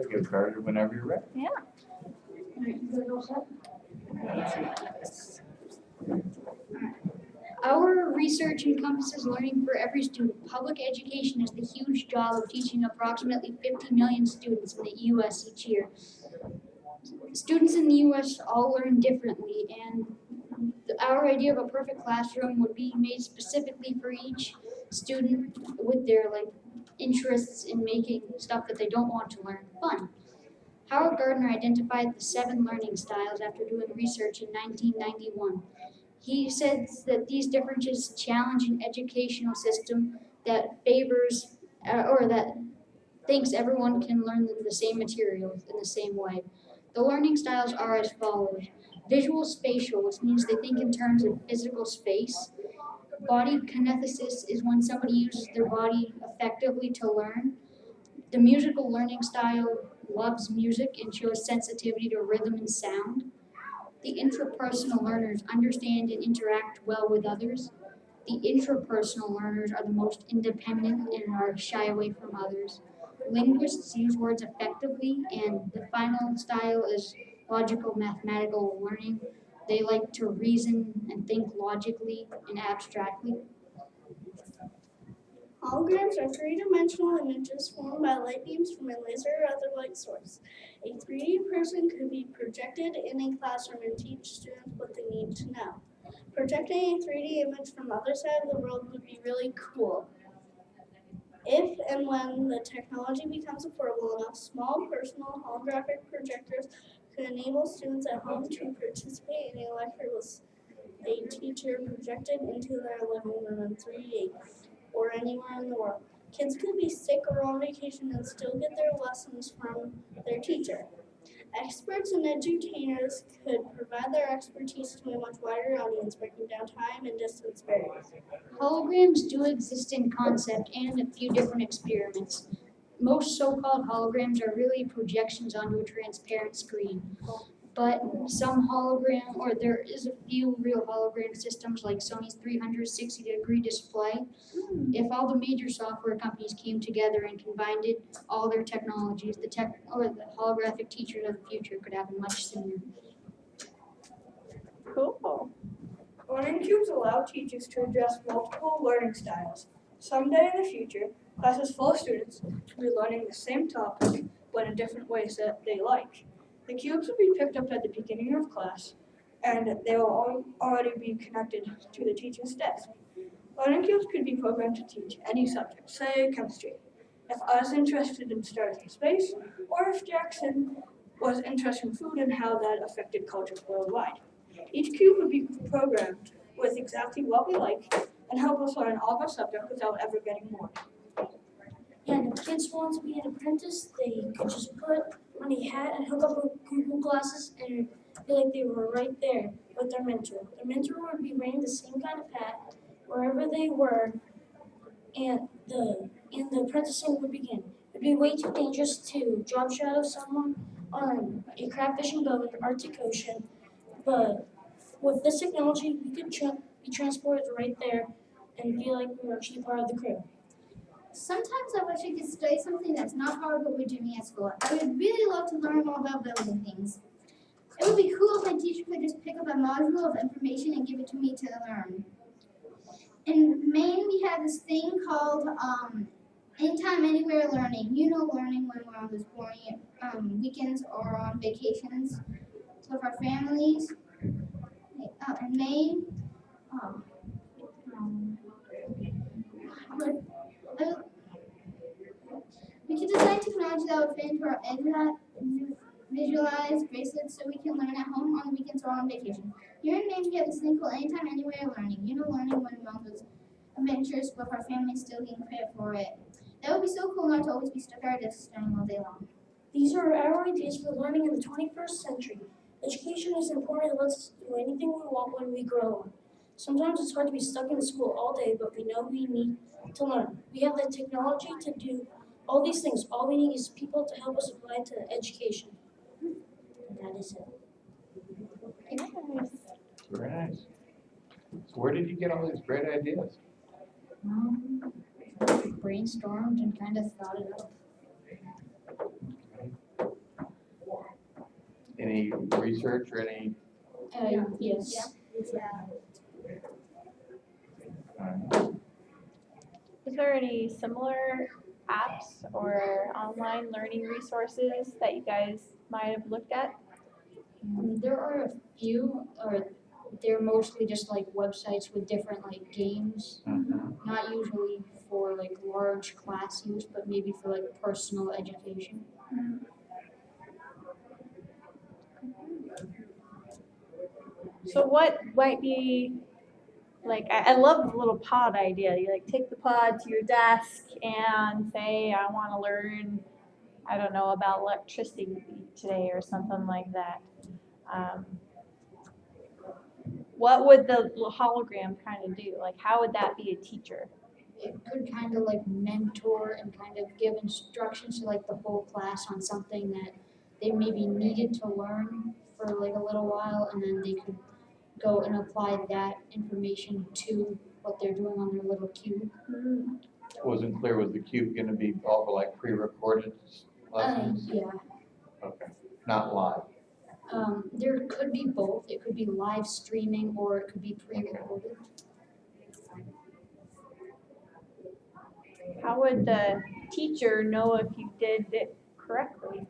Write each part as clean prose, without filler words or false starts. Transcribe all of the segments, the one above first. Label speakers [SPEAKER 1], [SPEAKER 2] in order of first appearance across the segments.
[SPEAKER 1] Get started whenever you're ready.
[SPEAKER 2] Yeah.
[SPEAKER 3] Our research encompasses learning for every student. Public education has the huge job of teaching approximately 50 million students in the U.S. each year. Students in the U.S. all learn differently, and our idea of a perfect classroom would be made specifically for each student with their interests in making stuff that they don't want to learn fun. Howard Gardner identified the 7 learning styles after doing research in 1991. He says that these differences challenge an educational system that favors or that thinks everyone can learn the same materials in the same way. The learning styles are as follows. Visual spatial, which means they think in terms of physical space. Body kinethesis is when somebody uses their body effectively to learn. The musical learning style loves music and shows sensitivity to rhythm and sound. The intrapersonal learners understand and interact well with others. The intrapersonal learners are the most independent and are shy away from others. Linguists use words effectively, and the final style is logical mathematical learning. They like to reason and think logically and abstractly.
[SPEAKER 4] Holograms are three-dimensional images formed by light beams from a laser or other light source. A 3D person could be projected in a classroom and teach students what they need to know. Projecting a 3D image from the other side of the world would be really cool. If and when the technology becomes affordable enough, small personal holographic projectors could enable students at home to participate in a lecture with a teacher projected into their living room in 3D. Or anywhere in the world. Kids could be sick or on vacation and still get their lessons from their teacher. Experts and edutainers could provide their expertise to a much wider audience, breaking down time and distance barriers.
[SPEAKER 3] Holograms do exist in concept and a few different experiments. Most so-called holograms are really projections onto a transparent screen. But some hologram, or there is a few real hologram systems like Sony's 360-degree display. If all the major software companies came together and combined all their technologies, the holographic teachers of the future could happen much sooner.
[SPEAKER 2] Cool.
[SPEAKER 5] Learning cubes allow teachers to address multiple learning styles. Someday in the future, classes full of students will be learning the same topic, but in different ways that they like. The cubes will be picked up at the beginning of class, and they will already be connected to the teacher's desk. Learning cubes could be programmed to teach any subject, say chemistry, if I was interested in stars in space, or if Jackson was interested in food and how that affected cultures worldwide. Each cube would be programmed with exactly what we like and help us learn all of our subjects without ever getting bored.
[SPEAKER 4] And if kids want to be an apprentice, they could just put on a hat and hook up with Google glasses and feel like they were right there with their mentor. Their mentor would be wearing the same kind of hat wherever they were, and the apprenticing would begin. It'd be way too dangerous to drop shadow someone on a crab fishing boat in the Arctic Ocean, but with this technology, we could be transported right there and feel like we were actually part of the crew.
[SPEAKER 6] Sometimes I wish I could study something that's not hard what we're doing at school. I would really love to learn more about building things. It would be cool if my teacher could just pick up a module of information and give it to me to learn. In Maine, we have this thing called anytime, anywhere learning. Learning when we're on those boring weekends or on vacations with our families. In Maine, we could design technology that would fit into our visualized bracelets so we can learn at home, on the weekends, or on vacation. Here in Maine, we have this thing called anytime, anywhere learning. Learning when we're on those adventures with our family still getting credit for it. That would be so cool not to always be stuck at our desks studying all day long.
[SPEAKER 4] These are our ideas for learning in the 21st century. Education is important. It lets us do anything we want when we grow up. Sometimes it's hard to be stuck in school all day, but we know we need to learn. We have the technology to do all these things. All we need is people to help us apply to education. And that is it.
[SPEAKER 1] Very nice. So where did you get all these great ideas?
[SPEAKER 3] Brainstormed and kind of thought it up.
[SPEAKER 1] Any research or any?
[SPEAKER 3] Yes.
[SPEAKER 2] Is there any similar apps or online learning resources that you guys might have looked at?
[SPEAKER 3] There are a few, or they're mostly just like websites with different like games, not usually for like large class use, but maybe for like personal education.
[SPEAKER 2] So what might be, like, I love the little pod idea. You like take the pod to your desk and say, I want to learn, I don't know, about electricity today or something like that. What would the hologram kind of do? Like, how would that be a teacher?
[SPEAKER 3] It could kind of like mentor and kind of give instructions to like the whole class on something that they maybe needed to learn for like a little while, and then they could go and apply that information to what they're doing on their little cube.
[SPEAKER 1] Wasn't clear, was the cube gonna be all for like pre-recorded lessons?
[SPEAKER 3] Yeah.
[SPEAKER 1] Okay, not live.
[SPEAKER 3] There could be both. It could be live streaming or it could be pre-recorded.
[SPEAKER 2] How would the teacher know if you did it correctly?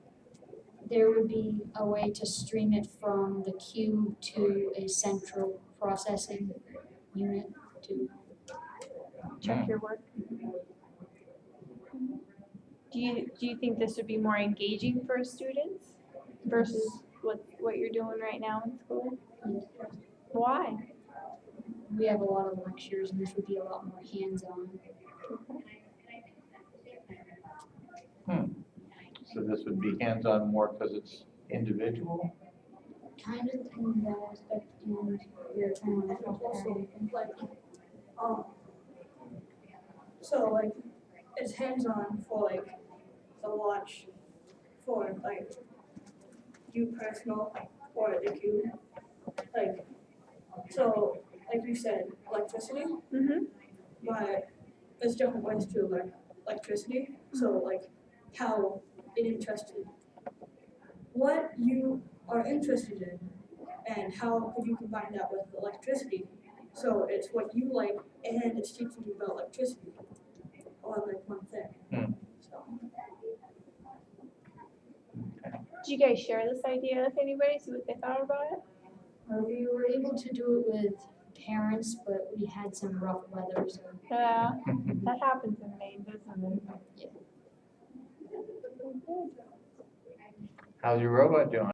[SPEAKER 3] There would be a way to stream it from the cube to a central processing unit to
[SPEAKER 2] Check your work. Do you think this would be more engaging for students versus what you're doing right now in school? Why?
[SPEAKER 3] we have a lot of lectures and this would be a lot more hands-on.
[SPEAKER 1] So this would be hands-on more because it's individual?
[SPEAKER 3] Kind of in that aspect, and we're kind of also
[SPEAKER 5] Like, so like, it's hands-on for like the watch for like you personal or the cube. Like, so like you said, electricity, but there's different ways to learn electricity. So like how it interested, what you are interested in, and how could you combine that with electricity? So it's what you like, and it's teaching you about electricity, all like one thing. So.
[SPEAKER 2] Did you guys share this idea with anybody, see what they thought about it?
[SPEAKER 3] we were able to do it with parents, but we had some rough weather, so
[SPEAKER 2] Yeah, that happens in Maine, doesn't it?
[SPEAKER 1] How's your robot doing?